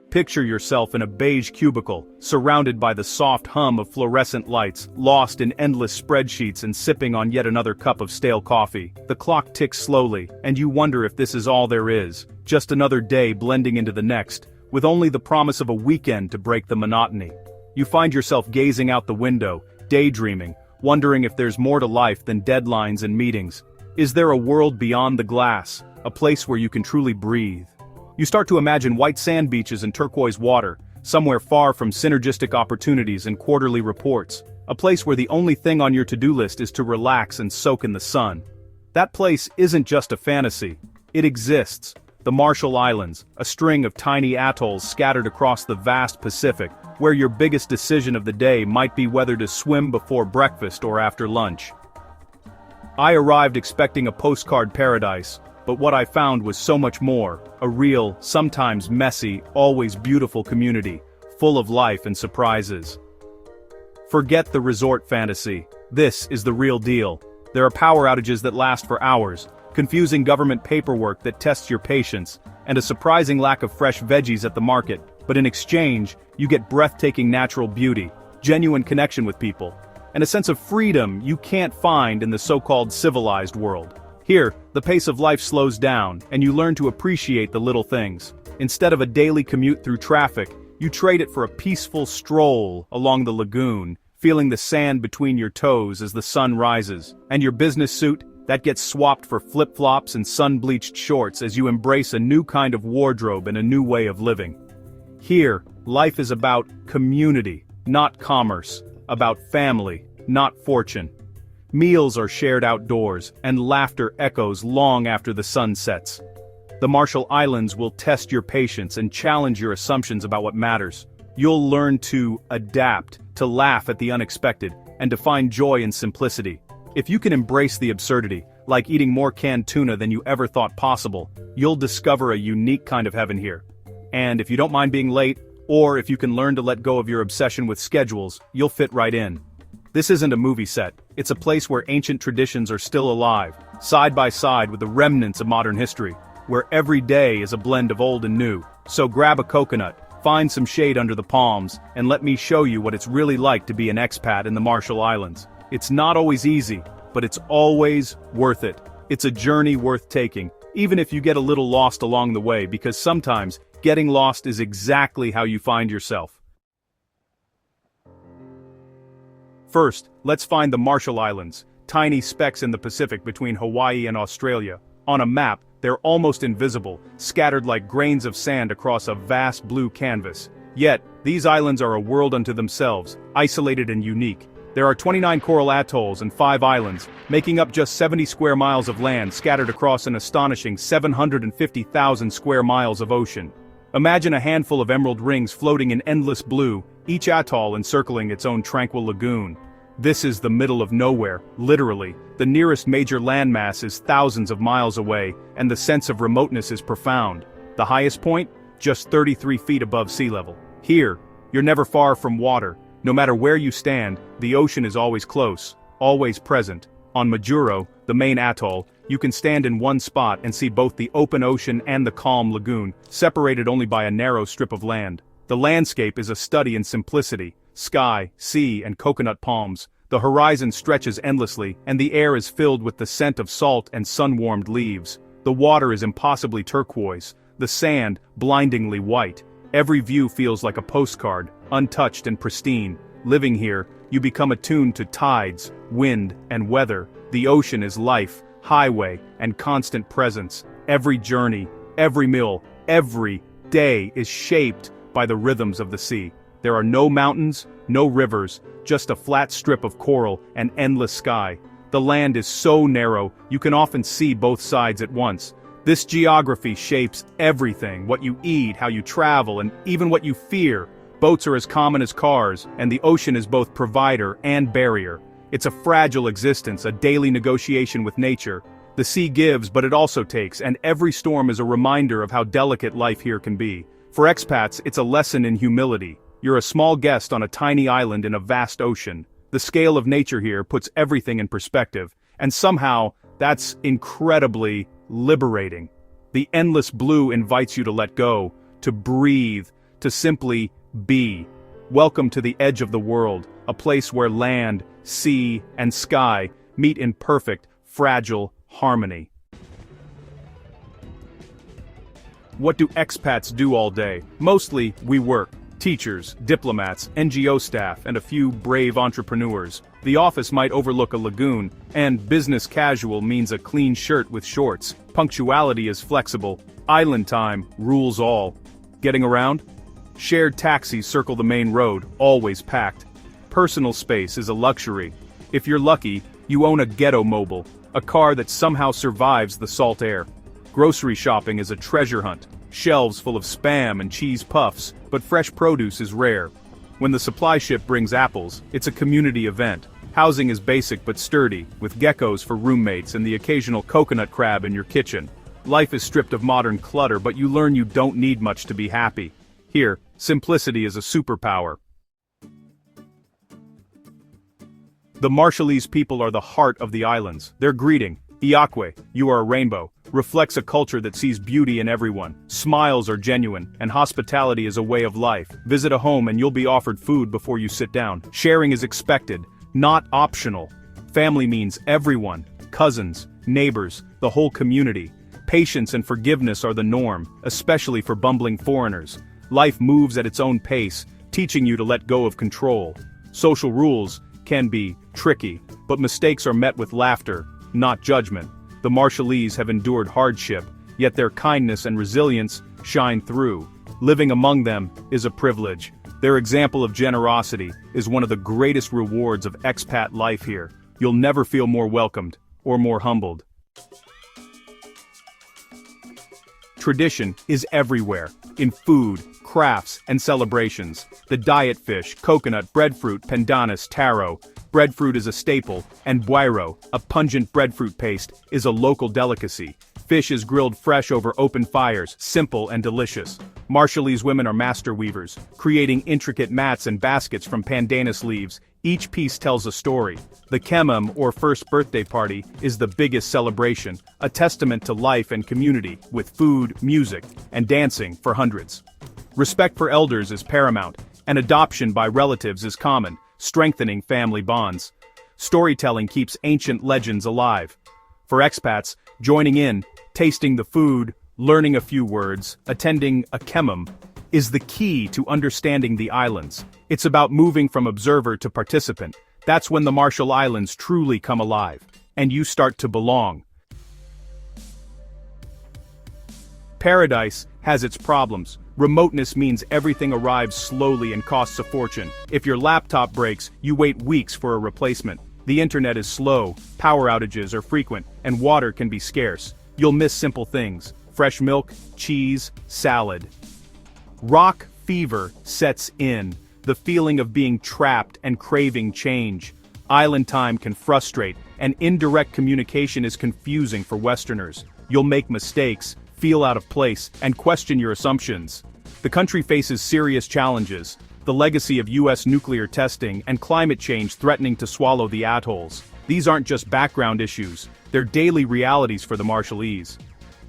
Picture yourself in a beige cubicle, surrounded by the soft hum of fluorescent lights, lost in endless spreadsheets and sipping on yet another cup of stale coffee. The clock ticks slowly, and you wonder if this is all there is, just another day blending into the next, with only the promise of a weekend to break the monotony. You find yourself gazing out the window, daydreaming, wondering if there's more to life than deadlines and meetings. Is there a world beyond the glass, a place where you can truly breathe? You start to imagine white sand beaches and turquoise water, somewhere far from synergistic opportunities and quarterly reports, a place where the only thing on your to-do list is to relax and soak in the sun. That place isn't just a fantasy, it exists. The Marshall Islands, a string of tiny atolls scattered across the vast Pacific, where your biggest decision of the day might be whether to swim before breakfast or after lunch. I arrived expecting a postcard paradise, but what I found was so much more, a real, sometimes messy, always beautiful community, full of life and surprises. Forget the resort fantasy. This is the real deal. There are power outages that last for hours, confusing government paperwork that tests your patience, and a surprising lack of fresh veggies at the market, but in exchange, you get breathtaking natural beauty, genuine connection with people, and a sense of freedom you can't find in the so-called civilized world. Here, the pace of life slows down, and you learn to appreciate the little things. Instead of a daily commute through traffic, you trade it for a peaceful stroll along the lagoon, feeling the sand between your toes as the sun rises, and your business suit, that gets swapped for flip-flops and sun-bleached shorts as you embrace a new kind of wardrobe and a new way of living. Here, life is about community, not commerce, about family, not fortune. Meals are shared outdoors, and laughter echoes long after the sun sets. The Marshall Islands will test your patience and challenge your assumptions about what matters. You'll learn to adapt, to laugh at the unexpected, and to find joy in simplicity. If you can embrace the absurdity, like eating more canned tuna than you ever thought possible, you'll discover a unique kind of heaven here. And if you don't mind being late, or if you can learn to let go of your obsession with schedules, you'll fit right in. This isn't a movie set, it's a place where ancient traditions are still alive, side by side with the remnants of modern history, where every day is a blend of old and new. So grab a coconut, find some shade under the palms, and let me show you what it's really like to be an expat in the Marshall Islands. It's not always easy, but it's always worth it. It's a journey worth taking, even if you get a little lost along the way, because sometimes getting lost is exactly how you find yourself. First, let's find the Marshall Islands, tiny specks in the Pacific between Hawaii and Australia. On a map, they're almost invisible, scattered like grains of sand across a vast blue canvas. Yet, these islands are a world unto themselves, isolated and unique. There are 29 coral atolls and 5 islands, making up just 70 square miles of land scattered across an astonishing 750,000 square miles of ocean. Imagine a handful of emerald rings floating in endless blue, each atoll encircling its own tranquil lagoon. This is the middle of nowhere, literally. The nearest major landmass is thousands of miles away, and the sense of remoteness is profound. The highest point? Just 33 feet above sea level. Here, you're never far from water. No matter where you stand, the ocean is always close, always present. On Majuro, the main atoll, you can stand in one spot and see both the open ocean and the calm lagoon, separated only by a narrow strip of land. The landscape is a study in simplicity: sky, sea, and coconut palms. The horizon stretches endlessly, and the air is filled with the scent of salt and sun-warmed leaves. The water is impossibly turquoise, the sand blindingly white. Every view feels like a postcard, untouched and pristine. Living here, you become attuned to tides, wind, and weather. The ocean is life, highway, and constant presence. Every journey, every meal, every day is shaped by the rhythms of the sea. There are no mountains, no rivers, just a flat strip of coral and endless sky. The land is so narrow, you can often see both sides at once. This geography shapes everything: what you eat, how you travel, and even what you fear. Boats are as common as cars, and the ocean is both provider and barrier. It's a fragile existence, a daily negotiation with nature. The sea gives, but it also takes, and every storm is a reminder of how delicate life here can be. For expats, it's a lesson in humility. You're a small guest on a tiny island in a vast ocean. The scale of nature here puts everything in perspective, and somehow, that's incredibly liberating. The endless blue invites you to let go, to breathe, to simply be. Welcome to the edge of the world, a place where land, sea, and sky meet in perfect, fragile harmony. What do expats do all day? Mostly, we work. Teachers, diplomats, NGO staff, and a few brave entrepreneurs. The office might overlook a lagoon, and business casual means a clean shirt with shorts. Punctuality is flexible. Island time rules all. Getting around? Shared taxis circle the main road, always packed. Personal space is a luxury. If you're lucky, you own a ghetto mobile, a car that somehow survives the salt air. Grocery shopping is a treasure hunt. Shelves full of spam and cheese puffs, but fresh produce is rare. When the supply ship brings apples, it's a community event. Housing is basic but sturdy, with geckos for roommates and the occasional coconut crab in your kitchen. Life is stripped of modern clutter, but you learn you don't need much to be happy. Here, simplicity is a superpower. The Marshallese people are the heart of the islands. Their greeting, Iakwe, you are a rainbow, reflects a culture that sees beauty in everyone. Smiles are genuine, and hospitality is a way of life. Visit a home and you'll be offered food before you sit down. Sharing is expected, not optional. Family means everyone, cousins, neighbors, the whole community. Patience and forgiveness are the norm, especially for bumbling foreigners. Life moves at its own pace, teaching you to let go of control. Social rules can be tricky, but mistakes are met with laughter, not judgment. The Marshallese have endured hardship, yet their kindness and resilience shine through. Living among them is a privilege. Their example of generosity is one of the greatest rewards of expat life here. You'll never feel more welcomed or more humbled. Tradition is everywhere, in food, crafts, and celebrations. The diet fish, coconut, breadfruit, pandanus, taro. Breadfruit is a staple, and buiro, a pungent breadfruit paste, is a local delicacy. Fish is grilled fresh over open fires, simple and delicious. Marshallese women are master weavers, creating intricate mats and baskets from pandanus leaves. Each piece tells a story. The kemem, or first birthday party, is the biggest celebration, a testament to life and community, with food, music, and dancing for hundreds. Respect for elders is paramount, and adoption by relatives is common, strengthening family bonds. Storytelling keeps ancient legends alive. For expats, joining in, tasting the food, learning a few words, attending a kemem, is the key to understanding the islands. It's about moving from observer to participant. That's when the Marshall Islands truly come alive, and you start to belong. Paradise has its problems. Remoteness means everything arrives slowly and costs a fortune. If your laptop breaks, you wait weeks for a replacement. The internet is slow, power outages are frequent, and water can be scarce. You'll miss simple things: fresh milk, cheese, salad. Rock fever sets in, the feeling of being trapped and craving change. Island time can frustrate, and indirect communication is confusing for Westerners. You'll make mistakes, feel out of place, and question your assumptions. The country faces serious challenges: the legacy of US nuclear testing and climate change threatening to swallow the atolls. These aren't just background issues, they're daily realities for the Marshallese.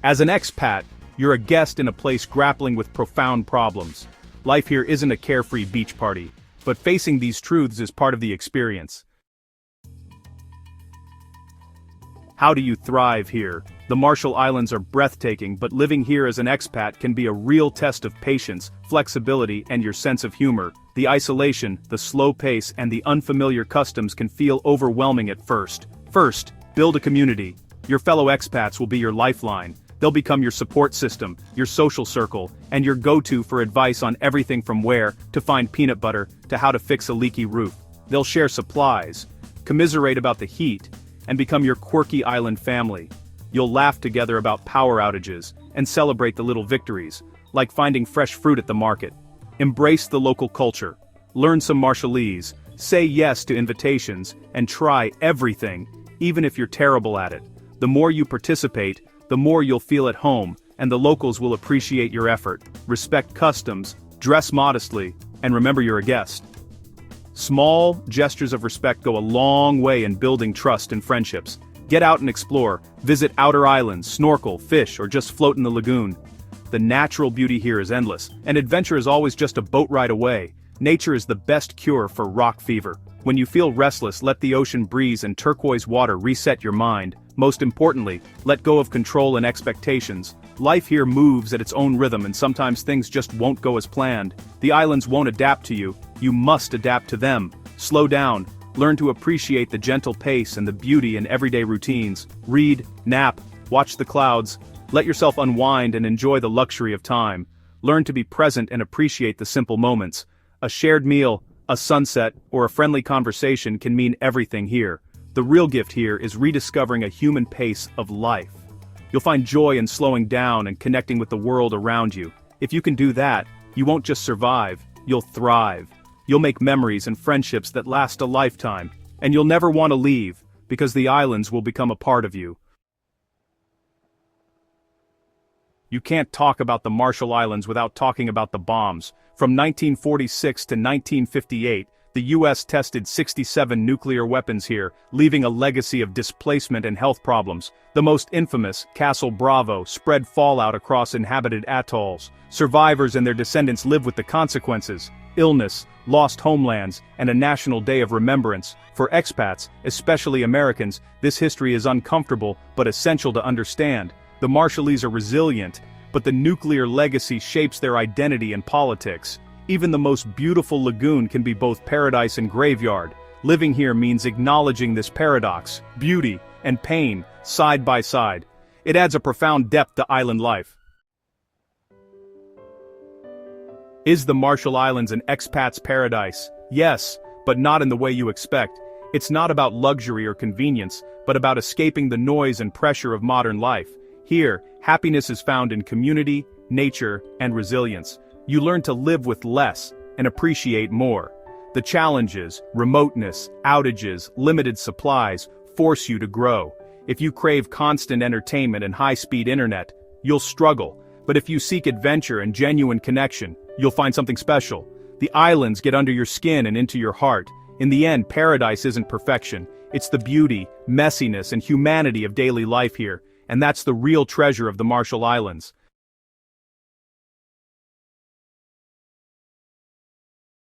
As an expat, you're a guest in a place grappling with profound problems. Life here isn't a carefree beach party, but facing these truths is part of the experience. How do you thrive here? The Marshall Islands are breathtaking, but living here as an expat can be a real test of patience, flexibility, and your sense of humor. The isolation, the slow pace, and the unfamiliar customs can feel overwhelming at first. First, build a community. Your fellow expats will be your lifeline. They'll become your support system, your social circle, and your go-to for advice on everything from where to find peanut butter to how to fix a leaky roof. They'll share supplies, commiserate about the heat, and become your quirky island family. You'll laugh together about power outages and celebrate the little victories, like finding fresh fruit at the market. Embrace the local culture. Learn some Marshallese, say yes to invitations, and try everything, even if you're terrible at it. The more you participate, the more you'll feel at home, and the locals will appreciate your effort. Respect customs, dress modestly, and remember you're a guest. Small gestures of respect go a long way in building trust and friendships. Get out and explore, visit outer islands, snorkel, fish, or just float in the lagoon. The natural beauty here is endless, and adventure is always just a boat ride away. Nature is the best cure for rock fever. When you feel restless, let the ocean breeze and turquoise water reset your mind. Most importantly, let go of control and expectations. Life here moves at its own rhythm, and sometimes things just won't go as planned. The islands won't adapt to you, you must adapt to them. Slow down, learn to appreciate the gentle pace and the beauty in everyday routines. Read, nap, watch the clouds. Let yourself unwind and enjoy the luxury of time. Learn to be present and appreciate the simple moments. A shared meal, a sunset, or a friendly conversation can mean everything here. The real gift here is rediscovering a human pace of life. You'll find joy in slowing down and connecting with the world around you. If you can do that, you won't just survive, you'll thrive. You'll make memories and friendships that last a lifetime, and you'll never want to leave, because the islands will become a part of you. You can't talk about the Marshall Islands without talking about the bombs. From 1946 to 1958, the US tested 67 nuclear weapons here, leaving a legacy of displacement and health problems. The most infamous, Castle Bravo, spread fallout across inhabited atolls. Survivors and their descendants live with the consequences: illness, lost homelands, and a national day of remembrance. For expats, especially Americans, this history is uncomfortable but essential to understand. The Marshallese are resilient, but the nuclear legacy shapes their identity and politics. Even the most beautiful lagoon can be both paradise and graveyard. Living here means acknowledging this paradox, beauty and pain, side by side. It adds a profound depth to island life. Is the Marshall Islands an expat's paradise? Yes, but not in the way you expect. It's not about luxury or convenience, but about escaping the noise and pressure of modern life. Here, happiness is found in community, nature, and resilience. You learn to live with less and appreciate more. The challenges, remoteness, outages, limited supplies, force you to grow. If you crave constant entertainment and high-speed internet, you'll struggle. But if you seek adventure and genuine connection, you'll find something special. The islands get under your skin and into your heart. In the end, paradise isn't perfection. It's the beauty, messiness, and humanity of daily life here. And that's the real treasure of the Marshall Islands.